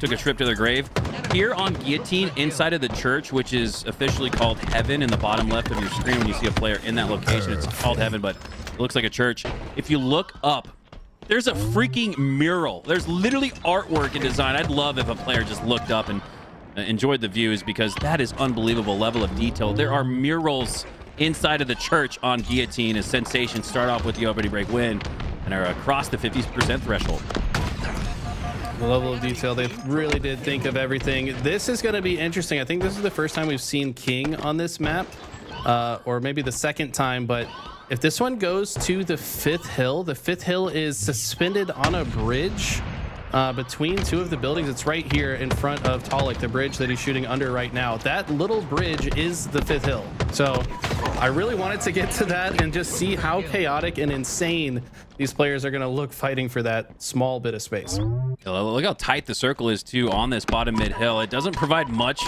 took a trip to their grave. Here on Guillotine, inside of the church, which is officially called Heaven in the bottom left of your screen when you see a player in that location. It's called Heaven, but it looks like a church. If you look up, there's a freaking mural. There's literally artwork and design. I'd love if a player just looked up and enjoyed the views, because that is unbelievable level of detail. There are murals inside of the church on Guillotine as Sensation start off with the opening break win and are across the 50% threshold. The level of detail, they really did think of everything. This is going to be interesting. I think this is the first time we've seen King on this map, or maybe the second time, but if this one goes to the 5th hill, the 5th hill is suspended on a bridge between two of the buildings. It's right here in front of Talik, the bridge that he's shooting under right now. That little bridge is the 5th hill. So I really wanted to get to that and just see how chaotic and insane these players are going to look fighting for that small bit of space. Look how tight the circle is too on this bottom mid hill. It doesn't provide much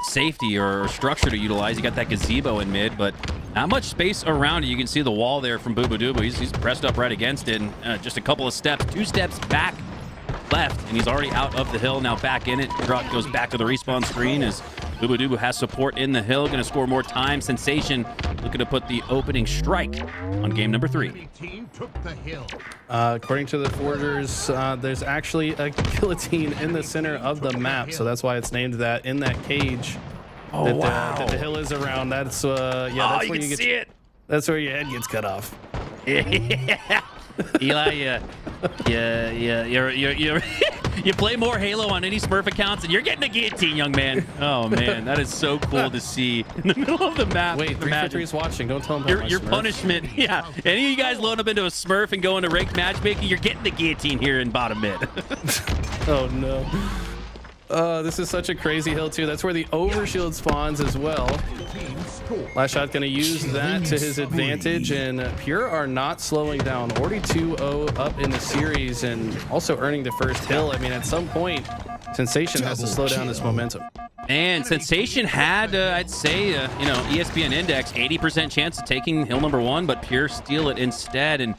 safety or structure to utilize. You got that gazebo in mid, but not much space around it. You can see the wall there from Bubudubu. He's pressed up right against it, and just a couple of steps, 2 steps back left, and he's already out of the hill, now back in it. Truck goes back to the respawn screen as Bubudubu has support in the hill, gonna score more time. Sensation looking to put the opening strike on game number 3. According to the Forgers, there's actually a guillotine in the center of the map, so that's why it's named that, in that cage. Oh, that wow. that the hill is around. That's yeah, that's you where can you see it. That's where your head gets cut off. Yeah. Eli, you play more Halo on any Smurf accounts, and you're getting a guillotine, young man. Oh man, that is so cool to see in the middle of the map. Wait, 343 is watching. Don't tell him your punishment. Yeah, any of you guys load up into a Smurf and go into ranked matchmaking, you're getting the guillotine here in bottom mid. Oh no. This is such a crazy hill too. That's where the overshield spawns as well. Last shot gonna use that to his advantage, and Pure are not slowing down. Already 2-0 up in the series and also earning the first hill. I mean, at some point, Sensation has to slow down this momentum. And Sensation had, I'd say, ESPN Index, 80% chance of taking hill number 1, but Pure steal it instead. And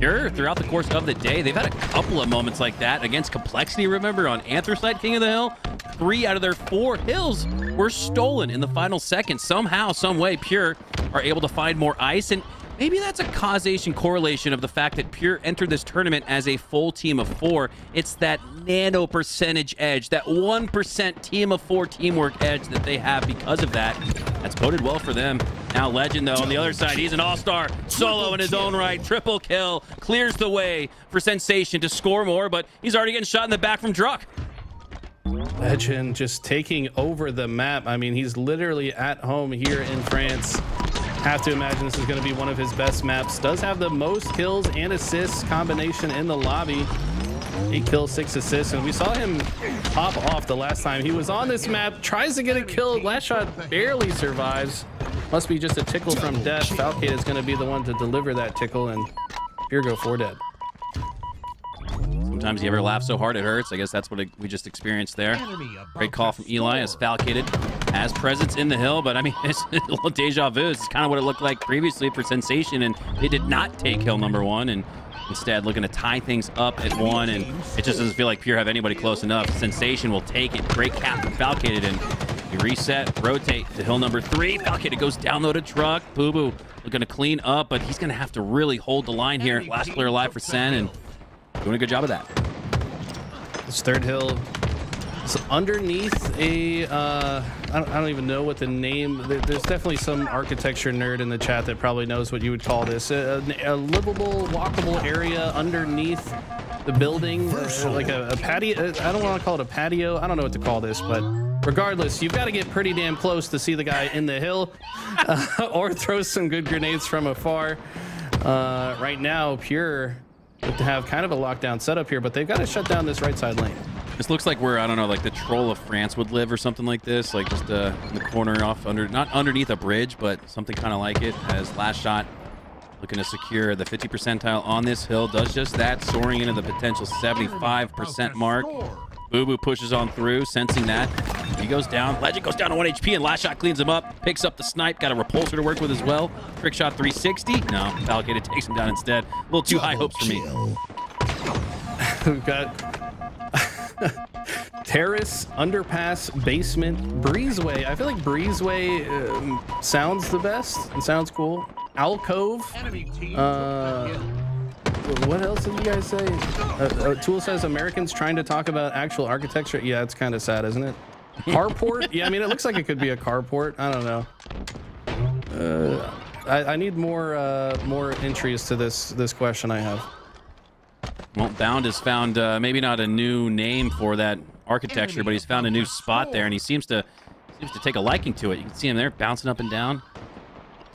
Pure, throughout the course of the day, they've had a couple of moments like that against Complexity. Remember, on Anthracite King of the Hill, 3 out of their 4 hills were stolen in the final second. Somehow, some way, Pure are able to find more ice, and maybe that's a causation correlation of the fact that Pure entered this tournament as a full team of 4. It's that nano percentage edge, that 1% team of 4 teamwork edge that they have because of that. That's boded well for them. Now Legend, though, on the other side, he's an all-star, solo in his own right, triple kill, clears the way for Sensation to score more, but he's already getting shot in the back from Druck. Legend just taking over the map. I mean, he's literally at home here in France. Have to imagine this is going to be one of his best maps. Does have the most kills and assists combination in the lobby. 8 kills, 6 assists, and we saw him pop off the last time he was on this map. Tries to get it killed. Last shot barely survives. Must be just a tickle from death. Falcade is going to be the one to deliver that tickle, and Pure go 4 dead. Sometimes you ever laugh so hard it hurts. I guess that's what we just experienced there. Great call from Eli as Falcated has presence in the hill, but I mean, it's a little deja vu. It's kind of what it looked like previously for Sensation, and they did not take hill number 1, and instead looking to tie things up at 1, and it just doesn't feel like Pure have anybody close enough. Sensation will take it. Great cap from Falcated, and you reset, rotate to hill number 3. Falcated goes down low to Truck. Bubu looking to clean up, but he's going to have to really hold the line here. Last player alive for Sen, and doing a good job of that. This 3rd hill is underneath a I don't even know what the name. There's definitely some architecture nerd in the chat that probably knows what you would call this. A livable, walkable area underneath the building, like a patio. I don't want to call it a patio. I don't know what to call this, but regardless, you've got to get pretty damn close to see the guy in the hill, or throw some good grenades from afar. Right now, Pure look to have kind of a lockdown setup here, but they've got to shut down this right side lane. This looks like where, I don't know, like the Troll of France would live or something like this, like just in the corner off not underneath a bridge, but something kind of like it. As Last Shot looking to secure the 50 percentile on this hill, does just that, soaring into the potential 75% mark. Bubu pushes on through, sensing that. He goes down. Legend goes down to 1 HP, and Last Shot cleans him up. Picks up the snipe. Got a repulsor to work with as well. Trick shot 360. No, Falcated takes him down instead. A little too high hopes for me. We've got Terrace, underpass, basement, breezeway. I feel like breezeway sounds the best. It sounds cool. Alcove. What else did you guys say? Tool says Americans trying to talk about actual architecture. Yeah, it's kind of sad, isn't it? Carport. Yeah, I mean, it looks like it could be a carport. I don't know. I need more entries to this question I have. Well, Bound has found maybe not a new name for that architecture, but he's found a new spot there, and he seems to take a liking to it. You can see him there bouncing up and down,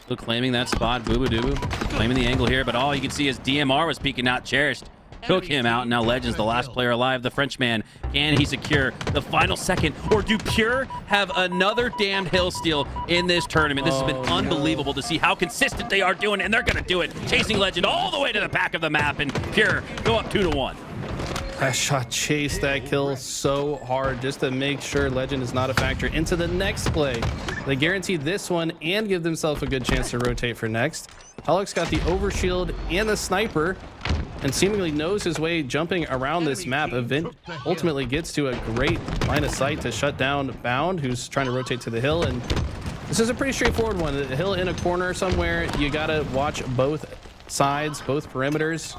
still claiming that spot. Bubudubu claiming the angle here, but all you can see is DMR was peeking out. Cherished took him out. Now Legend's the last player alive. The Frenchman, can he secure the final second, or do Pure have another damned hill steal in this tournament? This has been unbelievable to see how consistent they are doing, and they're gonna do it, chasing Legend all the way to the back of the map, and Pure go up 2-1. That shot chased that kill so hard just to make sure Legend is not a factor into the next play. They guaranteed this one and give themselves a good chance to rotate for next. Holix got the overshield and the sniper and seemingly knows his way jumping around this map. Event ultimately gets to a great line of sight to shut down Bound, who's trying to rotate to the hill. And this is a pretty straightforward one. The hill in a corner somewhere. You got to watch both sides, both perimeters.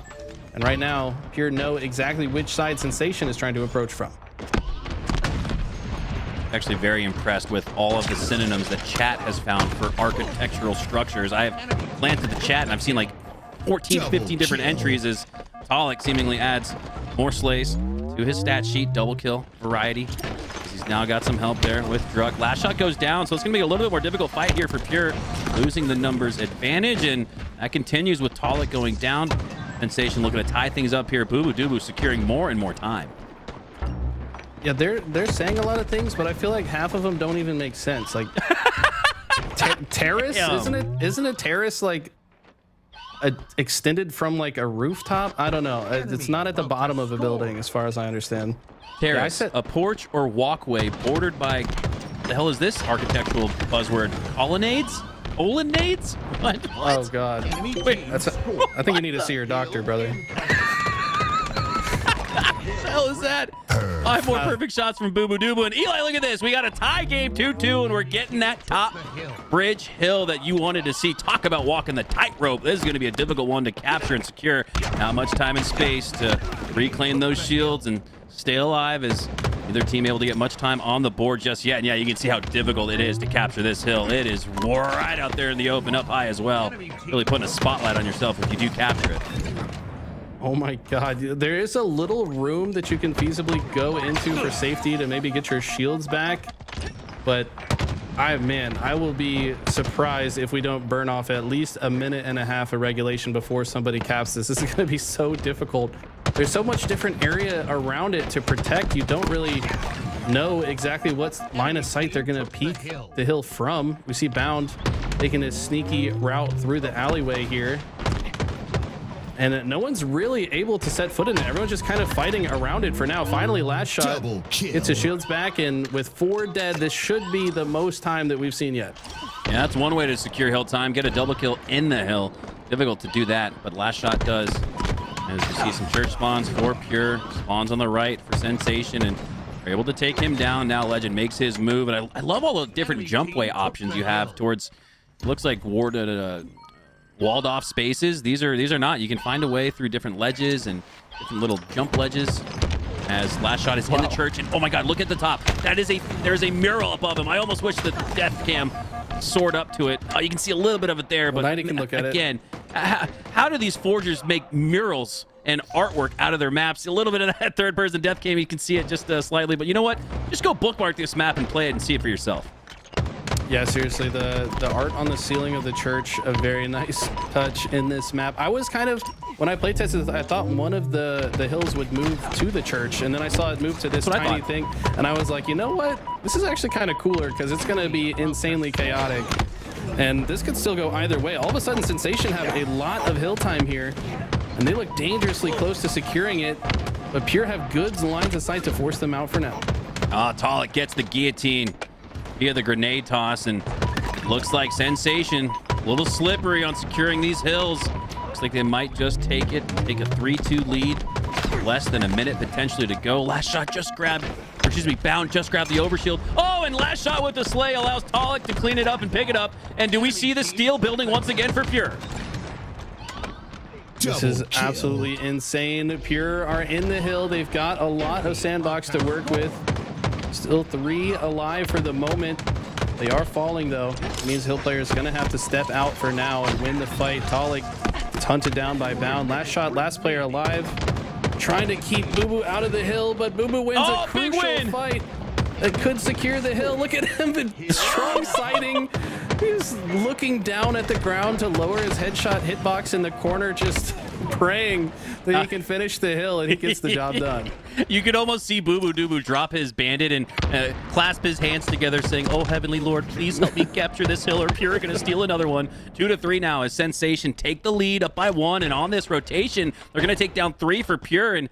And right now, Pure know exactly which side Sensation is trying to approach from. Actually very impressed with all of the synonyms that chat has found for architectural structures. I have planted the chat and I've seen like 14, 15 different entries as Talik seemingly adds more slays to his stat sheet. Double kill variety. He's now got some help there with Druk. Last shot goes down, so it's going to be a little bit more difficult fight here for Pure, losing the numbers advantage, and that continues with Talik going down. Sensation looking to tie things up here. Bubudubu securing more and more time. Yeah, they're saying a lot of things, but I feel like half of them don't even make sense. Like terrace, isn't a terrace like extended from like a rooftop? I don't know. It's not at the bottom of a building, as far as I understand. Terrace, a porch or walkway bordered by, the hell is this architectural buzzword? Colonnades? Olennades? What? Oh God! Wait, I think you need to see your doctor, brother. What the hell is that? 5 more perfect shots from Bubudubu. And Eli, look at this. We got a tie game, 2-2, and we're getting that top bridge hill that you wanted to see. Talk about walking the tightrope. This is going to be a difficult one to capture and secure. Not much time and space to reclaim those shields and stay alive, as neither team able to get much time on the board just yet. And yeah, you can see how difficult it is to capture this hill. It is right out there in the open, up high as well. Really putting a spotlight on yourself if you do capture it. Oh my God, there is a little room that you can feasibly go into for safety to maybe get your shields back, but I will be surprised if we don't burn off at least a minute and a half of regulation before somebody caps this. This is going to be so difficult. There's so much different area around it to protect. You don't really know exactly what line of sight they're going to peek the hill from. We see Bound taking this sneaky route through the alleyway here. And no one's really able to set foot in it. Everyone's just kind of fighting around it for now. Finally, last shot gets his shields back, and with 4 dead, this should be the most time that we've seen yet. Yeah, that's one way to secure hill time. Get a double kill in the hill. Difficult to do that, but last shot does. As you see some church spawns for Pure. Spawns on the right for Sensation, and are able to take him down. Now Legend makes his move, and I love all the different jump way options you have towards, looks like warded walled off spaces. These are not. You can find a way through different ledges and different little jump ledges. As last shot is in the church, and oh my God, look at the top. There's a mural above him. I almost wish the death cam soared up to it. You can see a little bit of it there, but you can look at again, how do these forgers make murals and artwork out of their maps? A little bit of that third person death cam, you can see it just slightly, but you know what? Just go bookmark this map and play it and see it for yourself. Yeah, seriously, the art on the ceiling of the church, a very nice touch in this map. I was kind of, when I playtested, I thought one of the hills would move to the church, and then I saw it move to this tiny thing, and I was like, you know what? This is actually kind of cooler because it's going to be insanely chaotic, and this could still go either way. All of a sudden, Sensation have a lot of hill time here, and they look dangerously close to securing it, but Pure have good lines of sight to force them out for now. Talik gets the guillotine via the grenade toss, and it looks like Sensation a little slippery on securing these hills. Looks like they might just take a 3-2 lead. Less than a minute potentially to go. Last shot just grabbed excuse me, Bound just grabbed the overshield. Oh, and last shot with the Slay allows Talik to clean it up and pick it up. And do we see the steal building once again for Pure? This is absolutely insane. Pure are in the hill. They've got a lot of sandbox to work with. Still 3 alive for the moment. They are falling, though. It means hill players going to have to step out for now and win the fight. Talik is hunted down by Bound. Last shot, last player alive. Trying to keep Bubu out of the hill, but Bubu wins a crucial fight that could secure the hill. Look at him, the strong sighting. He's looking down at the ground to lower his headshot hitbox in the corner, just praying that he can finish the hill and he gets the job done. You could almost see Bubudubu drop his bandit and clasp his hands together saying, "Oh, Heavenly Lord, please help me capture this hill or Pure are going to steal another one." 2-3 now as Sensation take the lead up by 1. And on this rotation, they're going to take down 3 for Pure and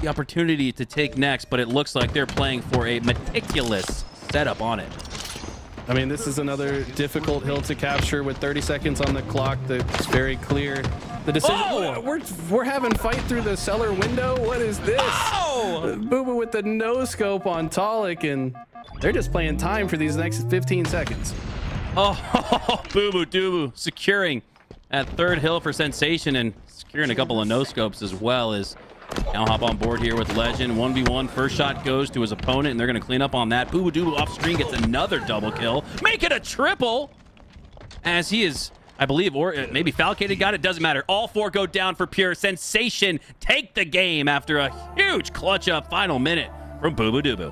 the opportunity to take next. But it looks like they're playing for a meticulous setup on it. I mean, this is another difficult hill to capture with 30 seconds on the clock. That's very clear. The decision. Oh, we're having fight through the cellar window. What is this? Oh! Bubu with the no scope on Talik, and they're just playing time for these next 15 seconds. Oh, Bubudubu securing that 3rd hill for Sensation and securing a couple of no scopes as well as now hop on board here with Legend. 1v1. First shot goes to his opponent, and they're going to clean up on that. Bubudubu off screen gets another double kill. Make it a triple as he is, I believe, or maybe Falcated got it. Doesn't matter. All 4 go down for Pure. Sensation take the game after a huge clutch up final minute from Bubudubu.